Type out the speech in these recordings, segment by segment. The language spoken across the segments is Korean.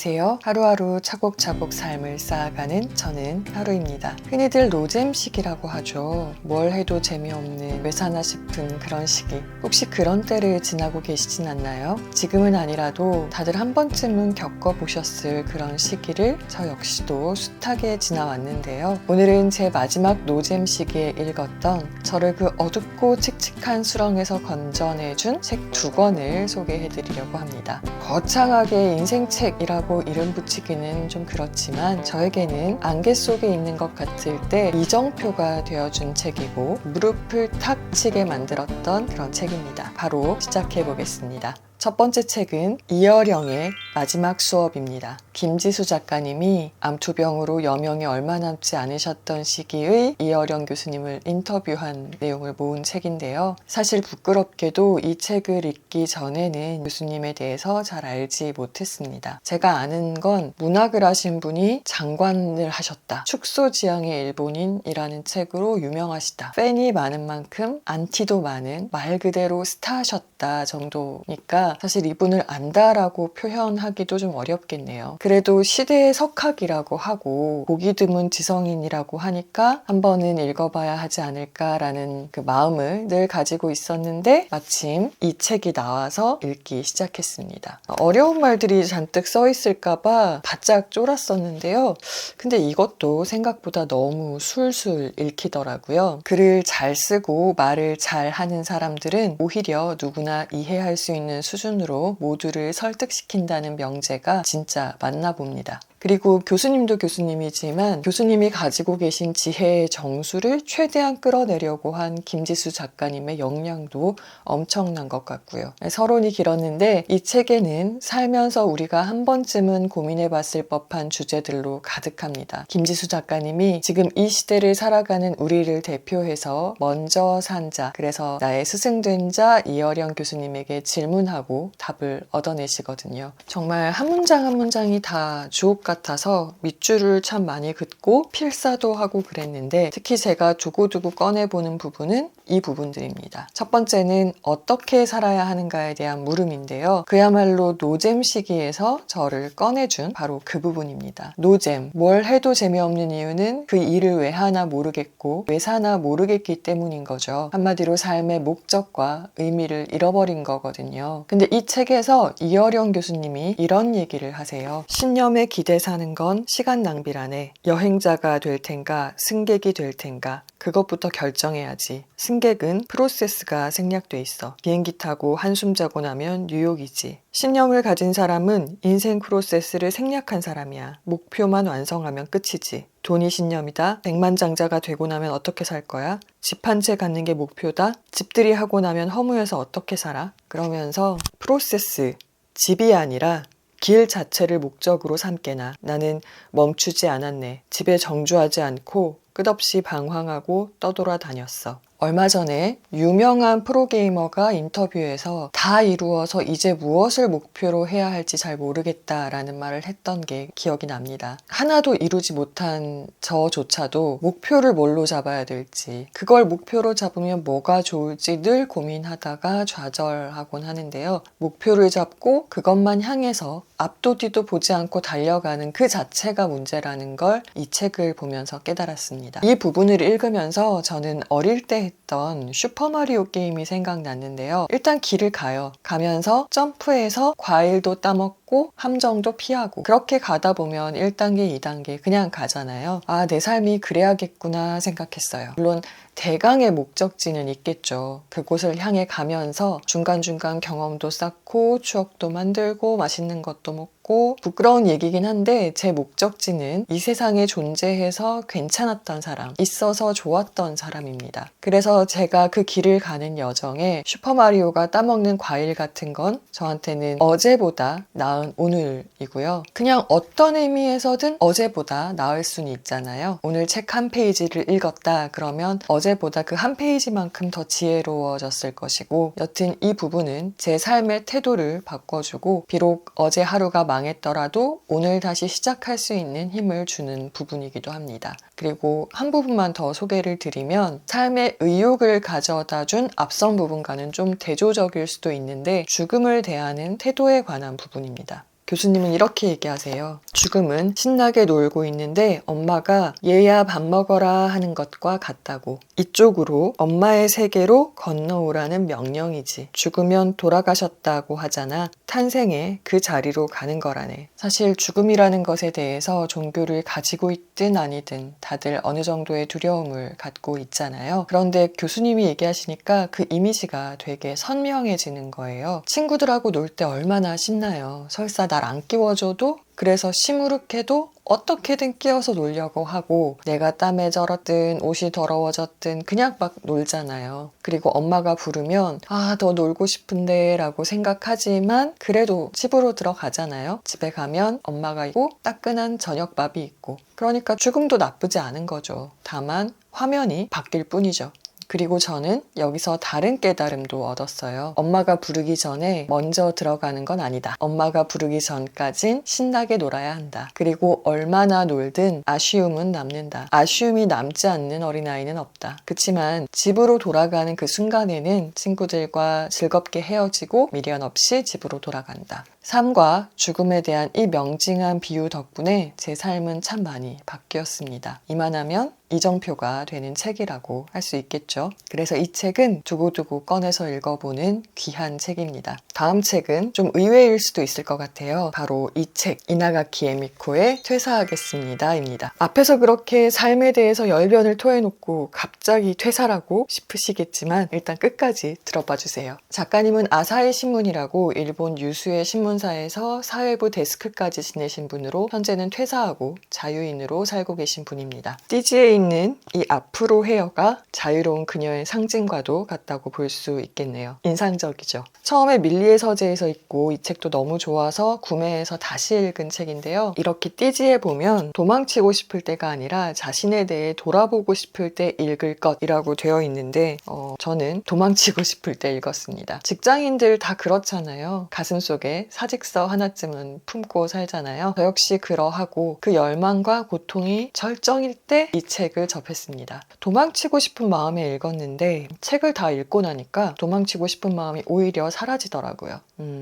안녕하세요. 하루하루 차곡차곡 삶을 쌓아가는 저는 하루입니다. 흔히들 노잼 시기라고 하죠. 뭘 해도 재미없는 왜 사나 싶은 그런 시기. 혹시 그런 때를 지나고 계시진 않나요? 지금은 아니라도 다들 한 번쯤은 겪어보셨을 그런 시기를 저 역시도 숱하게 지나왔는데요. 오늘은 제 마지막 노잼 시기에 읽었던 저를 그 어둡고 칙칙한 수렁에서 건져내준 책 2권을 소개해드리려고 합니다. 거창하게 인생책이라고 이름 붙이기는 좀 그렇지만 저에게는 안개 속에 있는 것 같을 때 이정표가 되어준 책이고 무릎을 탁 치게 만들었던 그런 책입니다. 바로 시작해보겠습니다. 첫 번째 책은 이어령의 마지막 수업입니다. 김지수 작가님이 암투병으로 여명이 얼마 남지 않으셨던 시기의 이어령 교수님을 인터뷰한 내용을 모은 책인데요. 사실 부끄럽게도 이 책을 읽기 전에는 교수님에 대해서 잘 알지 못했습니다. 제가 아는 건 문학을 하신 분이 장관을 하셨다. 축소지향의 일본인이라는 책으로 유명하시다. 팬이 많은 만큼 안티도 많은 말 그대로 스타셨다 정도니까 사실 이분을 안다라고 표현하기도 좀 어렵겠네요. 그래도 시대의 석학이라고 하고 보기 드문 지성인이라고 하니까 한 번은 읽어봐야 하지 않을까라는 그 마음을 늘 가지고 있었는데 마침 이 책이 나와서 읽기 시작했습니다. 어려운 말들이 잔뜩 써 있을까봐 바짝 쫄았었는데요. 근데 이것도 생각보다 너무 술술 읽히더라고요. 글을 잘 쓰고 말을 잘 하는 사람들은 오히려 누구나 이해할 수 있는 수준으로 모두를 설득시킨다는 명제가 진짜 맞나 봅니다. 그리고 교수님도 교수님이지만 교수님이 가지고 계신 지혜의 정수를 최대한 끌어내려고 한 김지수 작가님의 역량도 엄청난 것 같고요. 서론이 길었는데 이 책에는 살면서 우리가 한 번쯤은 고민해봤을 법한 주제들로 가득합니다. 김지수 작가님이 지금 이 시대를 살아가는 우리를 대표해서 먼저 산 자, 그래서 나의 스승된 자 이어령 교수님에게 질문하고 답을 얻어내시거든요. 정말 한 문장 한 문장이 다 주옥 같아서 밑줄을 참 많이 긋고 필사도 하고 그랬는데 특히 제가 두고두고 꺼내보는 부분은 이 부분들입니다. 첫 번째는 어떻게 살아야 하는가에 대한 물음인데요. 그야말로 노잼 시기에서 저를 꺼내준 바로 그 부분입니다. 노잼, 뭘 해도 재미없는 이유는 그 일을 왜 하나 모르겠고 왜 사나 모르겠기 때문인 거죠. 한마디로 삶의 목적과 의미를 잃어버린 거거든요. 근데 이 책에서 이어령 교수님이 이런 얘기를 하세요. 신념에 기대 사는 건 시간 낭비라네. 여행자가 될 텐가 승객이 될 텐가 그것부터 결정해야지. 승객은 프로세스가 생략돼 있어. 비행기 타고 한숨 자고 나면 뉴욕이지. 신념을 가진 사람은 인생 프로세스를 생략한 사람이야. 목표만 완성하면 끝이지. 돈이 신념이다. 백만장자가 되고 나면 어떻게 살 거야? 집 한 채 갖는 게 목표다. 집들이 하고 나면 허무해서 어떻게 살아? 그러면서 프로세스, 집이 아니라 길 자체를 목적으로 삼게나 나는 멈추지 않았네. 집에 정주하지 않고 끝없이 방황하고 떠돌아다녔어. 얼마 전에 유명한 프로게이머가 인터뷰에서 다 이루어서 이제 무엇을 목표로 해야 할지 잘 모르겠다라는 말을 했던 게 기억이 납니다. 하나도 이루지 못한 저조차도 목표를 뭘로 잡아야 될지 그걸 목표로 잡으면 뭐가 좋을지 늘 고민하다가 좌절하곤 하는데요. 목표를 잡고 그것만 향해서 앞도 뒤도 보지 않고 달려가는 그 자체가 문제라는 걸 이 책을 보면서 깨달았습니다. 이 부분을 읽으면서 저는 어릴 때 했던 슈퍼마리오 게임이 생각났는데요. 일단 길을 가요. 가면서 점프해서 과일도 따먹고 함정도 피하고 그렇게 가다 보면 1단계, 2단계 그냥 가잖아요. 아, 내 삶이 그래야겠구나 생각했어요. 물론 대강의 목적지는 있겠죠. 그곳을 향해 가면서 중간중간 경험도 쌓고 추억도 만들고 맛있는 것도 먹고 부끄러운 얘기긴 한데 제 목적지는 이 세상에 존재해서 괜찮았던 사람, 있어서 좋았던 사람입니다. 그래서 제가 그 길을 가는 여정에 슈퍼마리오가 따먹는 과일 같은 건 저한테는 어제보다 나은 오늘이고요. 그냥 어떤 의미에서든 어제보다 나을 수는 있잖아요. 오늘 책 한 페이지를 읽었다 그러면 어제보다 그 한 페이지만큼 더 지혜로워졌을 것이고 여튼 이 부분은 제 삶의 태도를 바꿔주고 비록 어제 하루가 망했더라도 오늘 다시 시작할 수 있는 힘을 주는 부분이기도 합니다. 그리고 한 부분만 더 소개를 드리면 삶의 의욕을 가져다 준 앞선 부분과는 좀 대조적일 수도 있는데 죽음을 대하는 태도에 관한 부분입니다. 교수님은 이렇게 얘기하세요. 죽음은 신나게 놀고 있는데 엄마가 얘야 밥 먹어라 하는 것과 같다고. 이쪽으로 엄마의 세계로 건너오라는 명령이지. 죽으면 돌아가셨다고 하잖아. 탄생에 그 자리로 가는 거라네. 사실 죽음이라는 것에 대해서 종교를 가지고 있든 아니든 다들 어느 정도의 두려움을 갖고 있잖아요. 그런데 교수님이 얘기하시니까 그 이미지가 되게 선명해지는 거예요. 친구들하고 놀 때 얼마나 신나요. 설사 날 안 끼워줘도 그래서 시무룩해도 어떻게든 끼워서 놀려고 하고 내가 땀에 절었든 옷이 더러워졌든 그냥 막 놀잖아요. 그리고 엄마가 부르면 더 놀고 싶은데 라고 생각하지만 그래도 집으로 들어가잖아요. 집에 가면 엄마가 있고 따끈한 저녁밥이 있고 그러니까 죽음도 나쁘지 않은 거죠. 다만 화면이 바뀔 뿐이죠. 그리고 저는 여기서 다른 깨달음도 얻었어요. 엄마가 부르기 전에 먼저 들어가는 건 아니다. 엄마가 부르기 전까진 신나게 놀아야 한다. 그리고 얼마나 놀든 아쉬움은 남는다. 아쉬움이 남지 않는 어린아이는 없다. 그치만 집으로 돌아가는 그 순간에는 친구들과 즐겁게 헤어지고 미련 없이 집으로 돌아간다. 삶과 죽음에 대한 이 명징한 비유 덕분에 제 삶은 참 많이 바뀌었습니다. 이만하면 이정표가 되는 책이라고 할 수 있겠죠. 그래서 이 책은 두고두고 꺼내서 읽어보는 귀한 책입니다. 다음 책은 좀 의외일 수도 있을 것 같아요. 바로 이 책, 이나가키 에미코의 퇴사하겠습니다 입니다. 앞에서 그렇게 삶에 대해서 열변을 토해놓고 갑자기 퇴사라고 싶으시겠지만 일단 끝까지 들어봐 주세요. 작가님은 아사히 신문이라고 일본 유수의 신문사에서 사회부 데스크까지 지내신 분으로 현재는 퇴사하고 자유인으로 살고 계신 분입니다. 띠지에 있는 이 앞으로 헤어가 자유로운 그녀의 상징과도 같다고 볼 수 있겠네요. 인상적이죠. 처음에 밀리의 서재에서 읽고 이 책도 너무 좋아서 구매해서 다시 읽은 책인데요. 이렇게 띠지에 보면 도망치고 싶을 때가 아니라 자신에 대해 돌아보고 싶을 때 읽을 것이라고 되어 있는데 저는 도망치고 싶을 때 읽었습니다. 직장인들 다 그렇잖아요. 가슴속에 사직서 하나쯤은 품고 살잖아요. 저 역시 그러하고 그 열망과 고통이 절정일 때 이 책을 접했습니다. 도망치고 싶은 마음에 읽었는데 책을 다 읽고 나니까 도망치고 싶은 마음이 오히려 사라지더라고요.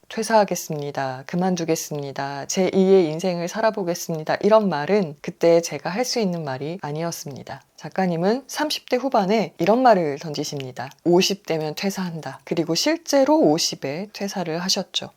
퇴사하겠습니다. 그만두겠습니다. 제 2의 인생을 살아보겠습니다. 이런 말은 그때 제가 할 수 있는 말이 아니었습니다. 작가님은 30대 후반에 이런 말을 던지십니다. 50대면 퇴사한다. 그리고 실제로 50에 퇴사를 하셨죠.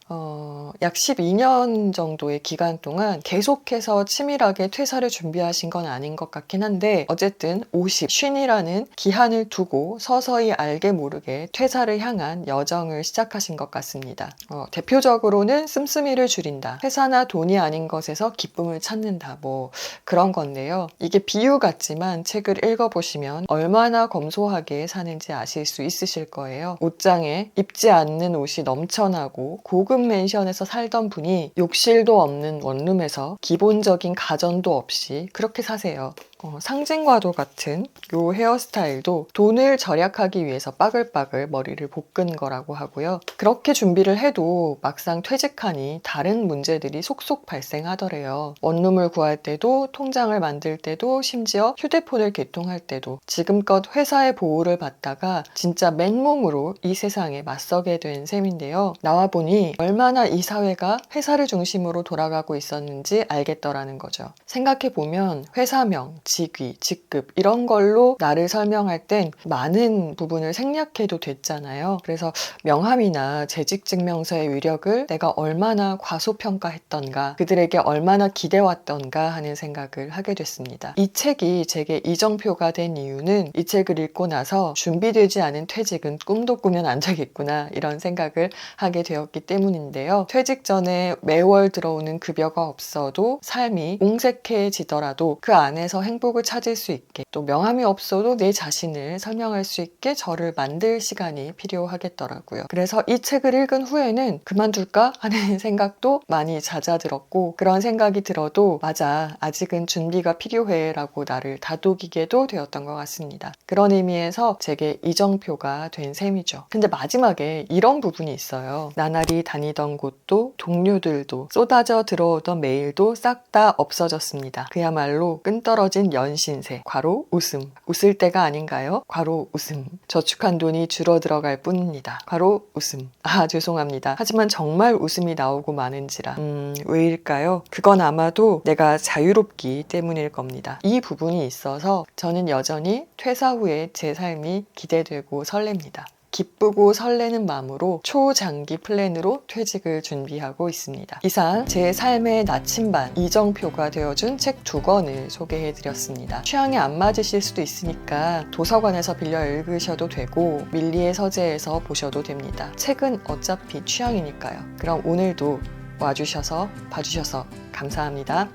약 12년 정도의 기간 동안 계속해서 치밀하게 퇴사를 준비하신 건 아닌 것 같긴 한데 어쨌든 50, 쉰이라는 기한을 두고 서서히 알게 모르게 퇴사를 향한 여정을 시작하신 것 같습니다. 대표적으로는 씀씀이를 줄인다. 회사나 돈이 아닌 것에서 기쁨을 찾는다. 뭐 그런 건데요. 이게 비유 같지만 책을 읽어보시면 얼마나 검소하게 사는지 아실 수 있으실 거예요. 옷장에 입지 않는 옷이 넘쳐나고 고급 맨션에서 살던 분이 욕실도 없는 원룸에서 기본적인 가전도 없이 그렇게 사세요. 상징과도 같은 요 헤어스타일도 돈을 절약하기 위해서 빠글빠글 머리를 볶은 거라고 하고요. 그렇게 준비를 해도 막상 퇴직하니 다른 문제들이 속속 발생하더래요. 원룸을 구할 때도 통장을 만들 때도 심지어 휴대폰을 개통할 때도 지금껏 회사의 보호를 받다가 진짜 맨몸으로 이 세상에 맞서게 된 셈인데요. 나와보니 얼마나 이 사회가 회사를 중심으로 돌아가고 있었는지 알겠더라는 거죠. 생각해보면 회사명, 직위, 직급 이런 걸로 나를 설명할 땐 많은 부분을 생략해도 됐잖아요. 그래서 명함이나 재직증명서의 위력을 내가 얼마나 과소평가했던가 그들에게 얼마나 기대왔던가 하는 생각을 하게 됐습니다. 이 책이 제게 이정표가 된 이유는 이 책을 읽고 나서 준비되지 않은 퇴직은 꿈도 꾸면 안 되겠구나 이런 생각을 하게 되었기 때문인데요. 퇴직 전에 매월 들어오는 급여가 없어도 삶이 옹색해지더라도 그 안에서 행복을 찾을 수 있게 또 명함이 없어도 내 자신을 설명할 수 있게 저를 만들 시간이 필요하겠더라고요. 그래서 이 책을 읽은 후에는 그만둘까 하는 생각도 많이 잦아들었고 그런 생각이 들어도 맞아 아직은 준비가 필요해 라고 나를 다독이기 느끼게도 되었던 것 같습니다. 그런 의미에서 제게 이정표가 된 셈이죠. 근데 마지막에 이런 부분이 있어요. 나날이 다니던 곳도 동료들도 쏟아져 들어오던 메일도 싹 다 없어졌습니다. 그야말로 끈떨어진 연신세. 괄호 웃음. 웃을 때가 아닌가요? 괄호 웃음. 저축한 돈이 줄어들어갈 뿐입니다. 괄호 웃음. 아, 죄송합니다. 하지만 정말 웃음이 나오고 마는지라. 왜일까요? 그건 아마도 내가 자유롭기 때문일 겁니다. 이 부분이 있어서 저는 여전히 퇴사 후에 제 삶이 기대되고 설렙니다. 기쁘고 설레는 마음으로 초장기 플랜으로 퇴직을 준비하고 있습니다. 이상 제 삶의 나침반 이정표가 되어준 책 2권을 소개해드렸습니다. 취향에 안 맞으실 수도 있으니까 도서관에서 빌려 읽으셔도 되고 밀리의 서재에서 보셔도 됩니다. 책은 어차피 취향이니까요. 그럼 오늘도 와주셔서 봐주셔서 감사합니다.